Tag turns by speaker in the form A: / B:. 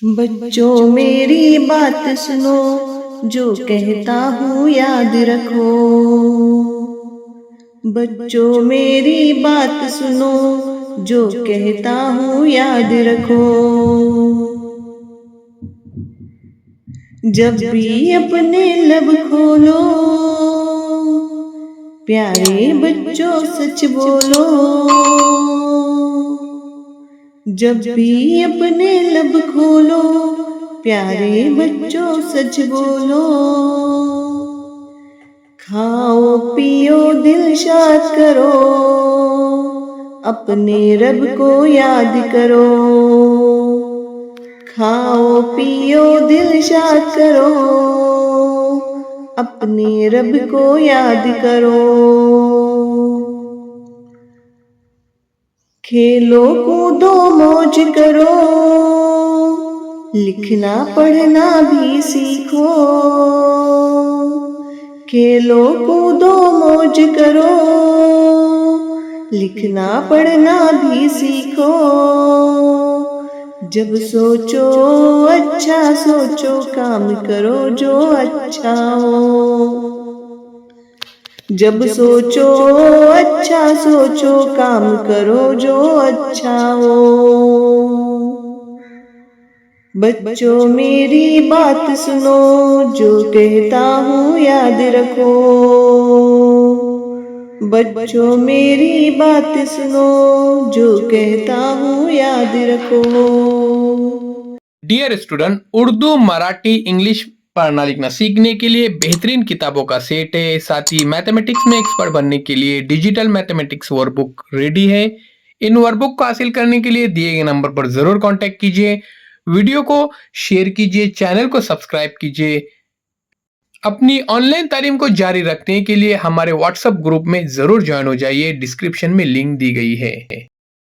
A: बच्चों मेरी बात सुनो, जो कहता हूँ याद रखो। बच्चों मेरी बात सुनो, जो कहता हूँ याद रखो। जब भी अपने लब खोलो, प्यारे बच्चों सच बोलो। जब भी अपने लब खोलो, प्यारे बच्चों सच बोलो। खाओ पियो दिल शाद करो, अपने रब को याद करो। खाओ पियो दिल शाद करो, अपने रब को याद करो। खेलो कूदो मौज करो, लिखना पढ़ना भी सीखो। खेलो कूदो मौज करो, लिखना पढ़ना भी सीखो। जब सोचो अच्छा सोचो, काम करो जो अच्छा हो। जब सोचो अच्छा सोचो, काम करो जो अच्छा हो। बच्चों मेरी बात सुनो, जो कहता हूँ याद रखो। बच्चों मेरी बात सुनो, जो कहता हूँ याद रखो।
B: Dear student, Urdu, Marathi, English पढ़ना लिखना सीखने के लिए बेहतरीन किताबों का सेट है। साथ ही मैथमेटिक्स में एक्सपर्ट बनने के लिए डिजिटल मैथमेटिक्स वर्कबुक रेडी है। इन वर्कबुक को हासिल करने के लिए दिए गए नंबर पर जरूर कांटेक्ट कीजिए। वीडियो को शेयर कीजिए, चैनल को सब्सक्राइब कीजिए। अपनी ऑनलाइन तालीम को जारी रखने के लिए हमारे व्हाट्सएप ग्रुप में जरूर ज्वाइन हो जाइए। डिस्क्रिप्शन में लिंक दी गई है।